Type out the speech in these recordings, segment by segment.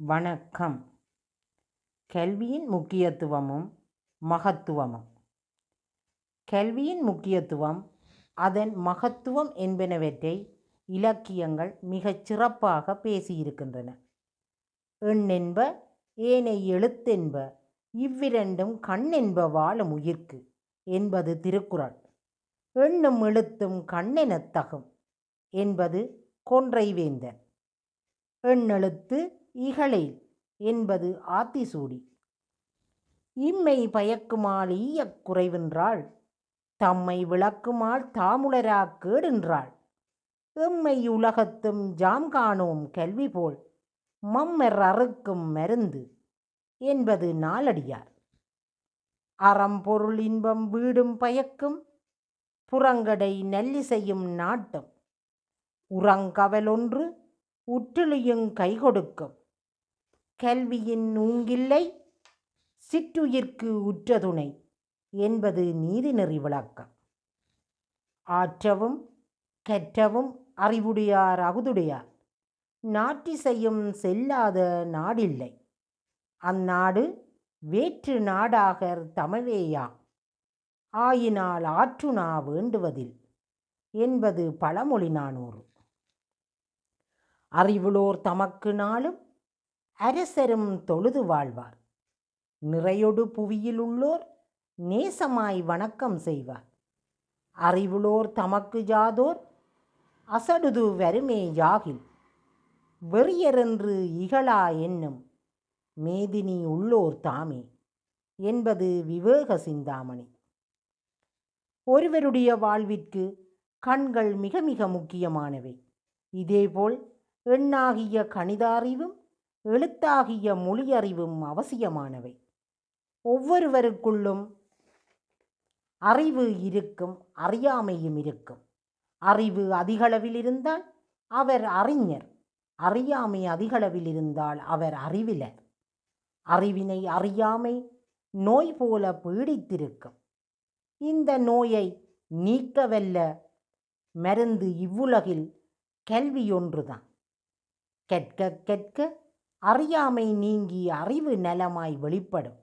வணக்கம். கல்வியின் முக்கியத்துவமும் மகத்துவமும். கல்வியின் முக்கியத்துவம், அதன் மகத்துவம் என்பனவற்றை இலக்கியங்கள் மிகச் சிறப்பாக பேசியிருக்கின்றன. எண்ணென்ப ஏனை எழுத்தென்ப இவ்விரண்டும் கண்ணென்ப வாழும் உயிர்க்கு என்பது திருக்குறள். எண்ணும் எழுத்தும் கண்ணெனத் தகும் என்பது கொன்றைவேந்தன். எண்ணெழுத்து இகழேல் என்பது ஆத்திசூடி. இம்மை பயக்குமால் ஈயக் குறைவென்றாள், தம்மை விளக்குமால் தாமுளராக் கேடென்றாள், எம்மை உலகத்தும் ஜாம் காணோம் கல்விபோல் மம்மர் அறுக்கும் மருந்து என்பது நாலடியார். அறம் பொருள் இன்பம் வீடும் பயக்கும், புறங்கடை நல்லிசையும் நாட்டும், உறங்கவலொன்று உற்றுளியுங் கைகொடுக்கும், கல்வியின் ஊங்கில்லை சிற்றுயிர்க்கு உற்ற துணை என்பது நீதிநெறி விளக்கம். ஆற்றவும் கற்றவும் அறிவுடையார் அகுதுடையார், நாற்றிசையும் செல்லாத நாடில்லை, அந்நாடு வேற்று நாடாகர் தமவேயாம், ஆயினால் ஆற்றுணா வேண்டுவதில் என்பது பழமொழி 400. அறிவுளோர் தமக்கு நாளும் அரசரும் தொழுது வாழ்வார், நிறையொடு புவியில் உள்ளோர் நேசமாய் வணக்கம் செய்வார், அறிவுளோர் தமக்கு யாதோர் அசடுது வருமே யாகில், வெறியரென்று இகழா என்னும் மேதினி உள்ளோர் தாமே என்பது விவேக சிந்தாமணி. ஒருவருடைய வாழ்விற்கு கண்கள் மிக மிக முக்கியமானவை. இதேபோல் எண்ணாகிய கணித அறிவும் எழுத்தாகிய மொழியறிவும் அவசியமானவை. ஒவ்வொருவருக்குள்ளும் அறிவு இருக்கும், அறியாமையும் இருக்கும். அறிவு அதிகளவில் இருந்தால் அவர் அறிஞர், அறியாமை அதிகளவில் இருந்தால் அவர் அறிவிலர். அறிவினை அறியாமை நோய் போல பீடித்திருக்கும். இந்த நோயை நீக்கவல்ல மருந்து இவ்வுலகில் கல்வி ஒன்றுதான். கற்க கற்க அறியாமை நீங்கி அறிவு நலமாய் வெளிப்படும்.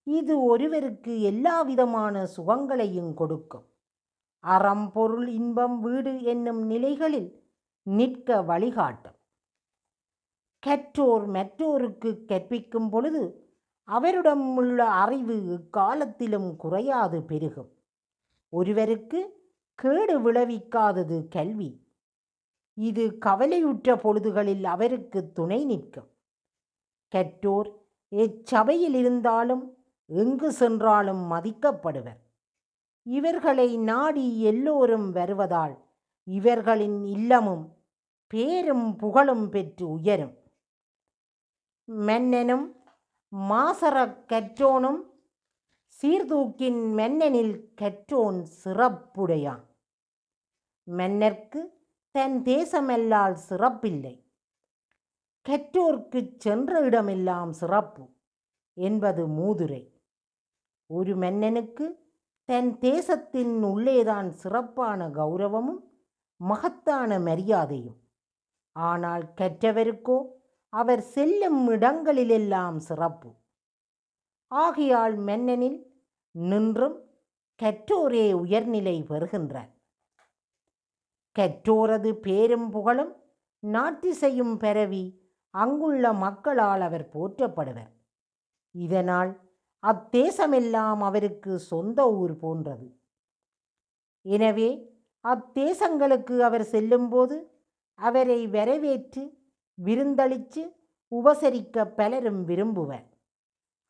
இது ஒருவருக்கு எல்லா விதமான சுகங்களையும் கொடுக்கும். அறம் பொருள் இன்பம் வீடு என்னும் நிலைகளில் நிற்க வழிகாட்டும். கற்றோர் மற்றோருக்கு கற்பிக்கும் பொழுது அவரிடம் உள்ள அறிவு எக்காலத்திலும் குறையாது பெருகும். ஒருவருக்கு கேடு விளைவிக்காதது கல்வி. இது கவலையுற்ற பொழுதுகளில் அவருக்கு துணை நிற்கும். கற்றோர் எச்சபையில் இருந்தாலும் எங்கு சென்றாலும் மதிக்கப்படுவர். இவர்களை நாடி எல்லோரும் வருவதால் இவர்களின் இல்லமும் பேரும் புகழும் பெற்று உயரும். மன்னனும் மாசறக் கற்றோனும் சீர்தூக்கின் மன்னனில் கற்றோன் சிறப்புடையான். மன்னர்க்கு தன் தேசமெல்லால் சிறப்பில்லை, கற்றோர்க்கு சென்ற இடமெல்லாம் சிறப்பு என்பது மூதுரை. ஒரு மன்னனுக்கு தன் தேசத்தின் உள்ளேதான் சிறப்பான கௌரவமும் மகத்தான மரியாதையும். ஆனால் கற்றவருக்கோ அவர் செல்லும் இடங்களிலெல்லாம் சிறப்பு. ஆகையால் மன்னனில் நின்றும் கற்றோரே உயர்நிலை பெறுகின்றார். கற்றோரது பேரும் புகழும் நாட்டிசையும் பரவி அங்குள்ள மக்களால் அவர் போற்றப்படுவர். இதனால் அத்தேசமெல்லாம் அவருக்கு சொந்த ஊர் போன்றது. எனவே அத்தேசங்களுக்கு அவர் செல்லும்போது அவரை வரவேற்று விருந்தளித்து உபசரிக்க பலரும் விரும்புவர்.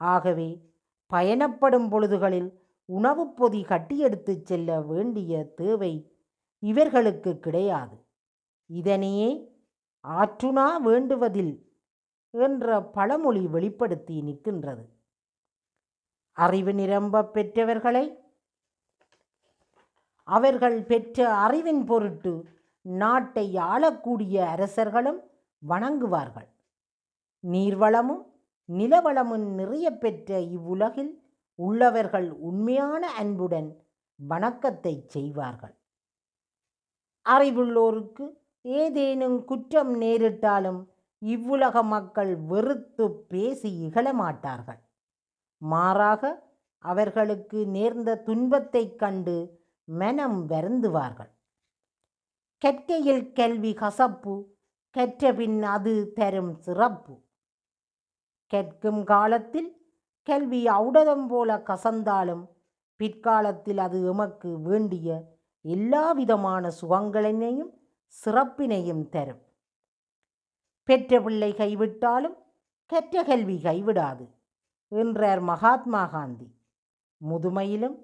ஆகவே பயணப்படும் பொழுதுகளில் உணவுப் பொதி கட்டியெடுத்து செல்ல வேண்டிய தேவை இவர்களுக்கு கிடையாது. இதனையே ஆற்றுணா வேண்டுவதில் என்ற பழமொழி வெளிப்படுத்தி நிற்கின்றது. அறிவு நிரம்ப பெற்றவர்களை அவர்கள் பெற்ற அறிவின் பொருட்டு நாட்டை ஆளக்கூடிய அரசர்களும் வணங்குவார்கள். நீர்வளமும் நிலவளமும் நிறைய பெற்ற இவ்வுலகில் உள்ளவர்கள் உண்மையான அன்புடன் வணக்கத்தை செய்வார்கள். அறிவுள்ளோருக்கு ஏதேனும் குற்றம் நேரிட்டாலும் இவ்வுலக மக்கள் வெறுத்து பேசி இகழமாட்டார்கள். மாறாக அவர்களுக்கு நேர்ந்த துன்பத்தைக் கண்டு மனம் வருந்துவார்கள். கற்கையில் கல்வி கசப்பு, கற்றபின் அது தரும் சிறப்பு. கற்கும் காலத்தில் கல்வி ஔடதம் போல கசந்தாலும் பிற்காலத்தில் அது எமக்கு வேண்டிய எல்லா விதமான சுகங்களினையும் சிறப்பினையும் தரும். பெற்ற பிள்ளை கைவிட்டாலும் கற்ற கல்வி கைவிடாது என்றார் மகாத்மா காந்தி. முதுமையிலும்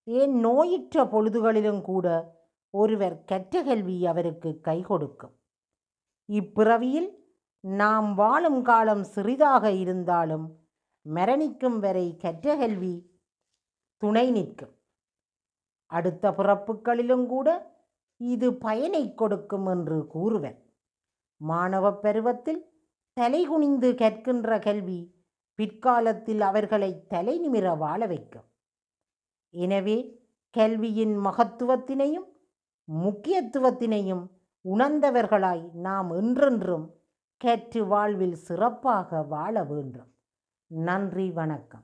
ஏன் நோயுற்ற பொழுதுகளிலும் கூட ஒருவர் கற்ற கல்வி அவருக்கு கை கொடுக்கும். இப்பிறவியில் நாம் வாழும் காலம் சிறிதாக இருந்தாலும் மரணிக்கும் வரை கற்ற கல்வி துணை நிற்கும். அடுத்த பிறப்புகளிலும் கூட இது பயனை கொடுக்கும் என்று கூறுவர். மாணவ பருவத்தில் தலைகுனிந்து கற்கின்ற கல்வி பிற்காலத்தில் அவர்களை தலை நிமிர வாழ வைக்கும். எனவே கல்வியின் மகத்துவத்தினையும் முக்கியத்துவத்தினையும் உணர்ந்தவர்களாய் நாம் என்றென்றும் கற்று வாழ்வில் சிறப்பாக வாழ வேண்டும். நன்றி, வணக்கம்.